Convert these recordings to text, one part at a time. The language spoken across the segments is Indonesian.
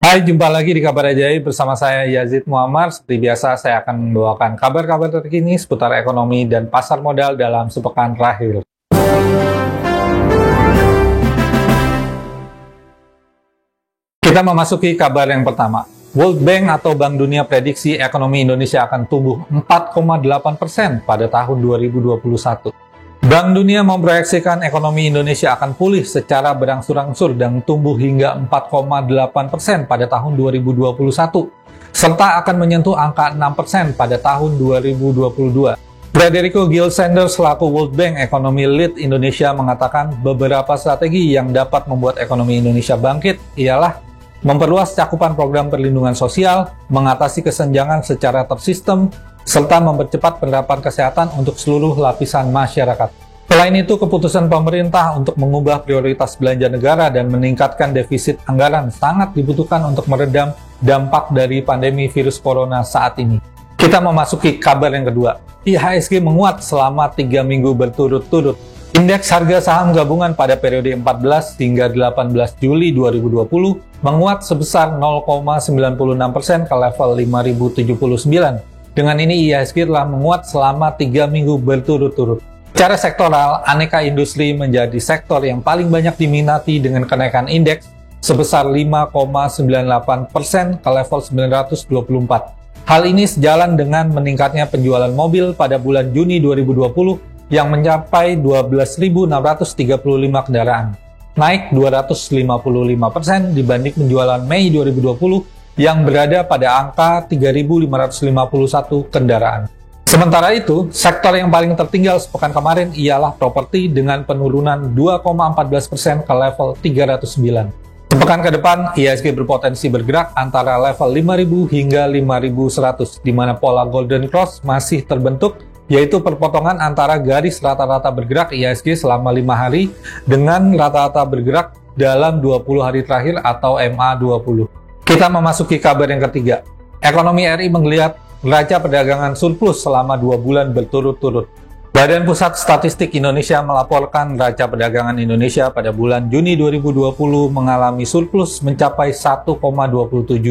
Hai, jumpa lagi di Kabar Ajaib bersama saya Yazid Muammar. Seperti biasa, saya akan membawakan kabar-kabar terkini seputar ekonomi dan pasar modal dalam sepekan terakhir. Kita memasuki kabar yang pertama. World Bank atau Bank Dunia prediksi ekonomi Indonesia akan tumbuh 4,8% pada tahun 2021. Bank Dunia memproyeksikan ekonomi Indonesia akan pulih secara berangsur-angsur dan tumbuh hingga 4,8% pada tahun 2021, serta akan menyentuh angka 6% pada tahun 2022. Federico Gil Sanders selaku World Bank Economy Lead Indonesia mengatakan beberapa strategi yang dapat membuat ekonomi Indonesia bangkit ialah memperluas cakupan program perlindungan sosial, mengatasi kesenjangan secara tersistem, serta mempercepat penerapan kesehatan untuk seluruh lapisan masyarakat. Selain itu, keputusan pemerintah untuk mengubah prioritas belanja negara dan meningkatkan defisit anggaran sangat dibutuhkan untuk meredam dampak dari pandemi virus corona saat ini. Kita memasuki kabar yang kedua. IHSG menguat selama 3 minggu berturut-turut. Indeks harga saham gabungan pada periode 14 hingga 18 Juli 2020 menguat sebesar 0,96% ke level 5.079. Dengan ini, IHSG telah menguat selama 3 minggu berturut-turut. Secara sektoral, aneka industri menjadi sektor yang paling banyak diminati dengan kenaikan indeks sebesar 5,98% ke level 924. Hal ini sejalan dengan meningkatnya penjualan mobil pada bulan Juni 2020 yang mencapai 12.635 kendaraan, naik 255% dibanding penjualan Mei 2020 yang berada pada angka 3.551 kendaraan. Sementara itu, sektor yang paling tertinggal sepekan kemarin ialah properti dengan penurunan 2,14% ke level 309. Sepekan ke depan, IHSG berpotensi bergerak antara level 5.000 hingga 5.100, di mana pola Golden Cross masih terbentuk, yaitu perpotongan antara garis rata-rata bergerak IHSG selama 5 hari dengan rata-rata bergerak dalam 20 hari terakhir atau MA20. Kita memasuki kabar yang ketiga. Ekonomi RI menggeliat neraca perdagangan surplus selama 2 bulan berturut-turut. Badan Pusat Statistik Indonesia melaporkan neraca perdagangan Indonesia pada bulan Juni 2020 mengalami surplus mencapai 1,27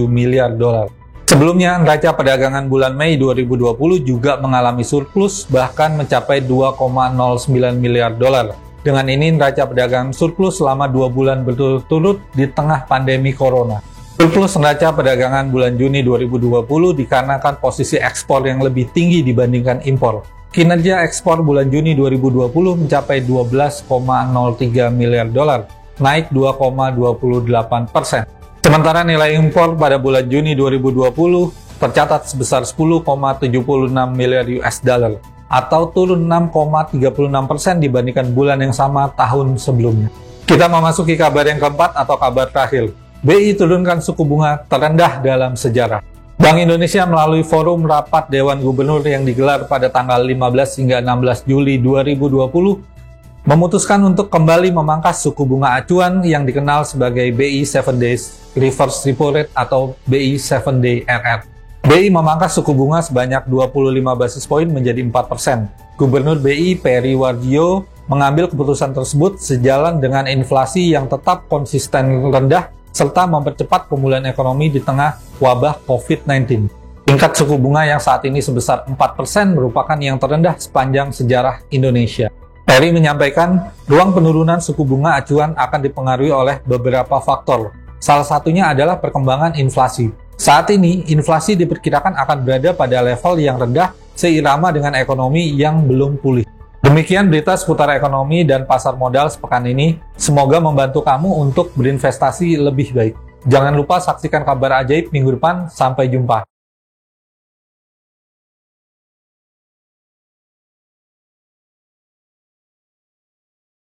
miliar dolar. Sebelumnya, neraca perdagangan bulan Mei 2020 juga mengalami surplus bahkan mencapai 2,09 miliar dolar. Dengan ini, neraca perdagangan surplus selama 2 bulan berturut-turut di tengah pandemi corona. Surplus neraca perdagangan bulan Juni 2020 dikarenakan posisi ekspor yang lebih tinggi dibandingkan impor. Kinerja ekspor bulan Juni 2020 mencapai 12,03 miliar dolar, naik 2,28%. Sementara nilai impor pada bulan Juni 2020 tercatat sebesar 10,76 miliar US dollar, atau turun 6,36% dibandingkan bulan yang sama tahun sebelumnya. Kita memasuki kabar yang keempat atau kabar terakhir. BI turunkan suku bunga terendah dalam sejarah. Bank Indonesia melalui forum rapat Dewan Gubernur yang digelar pada tanggal 15 hingga 16 Juli 2020 memutuskan untuk kembali memangkas suku bunga acuan yang dikenal sebagai BI 7 Days Reverse Repo Rate atau BI 7 Day RR. BI memangkas suku bunga sebanyak 25 basis poin menjadi 4%. Gubernur BI Peri Warjio mengambil keputusan tersebut sejalan dengan inflasi yang tetap konsisten rendah serta mempercepat pemulihan ekonomi di tengah wabah COVID-19. Tingkat suku bunga yang saat ini sebesar 4% merupakan yang terendah sepanjang sejarah Indonesia. Peri menyampaikan, ruang penurunan suku bunga acuan akan dipengaruhi oleh beberapa faktor. Salah satunya adalah perkembangan inflasi. Saat ini, inflasi diperkirakan akan berada pada level yang rendah seirama dengan ekonomi yang belum pulih. Demikian berita seputar ekonomi dan pasar modal sepekan ini. Semoga membantu kamu untuk berinvestasi lebih baik. Jangan lupa saksikan Kabar Ajaib minggu depan. Sampai jumpa.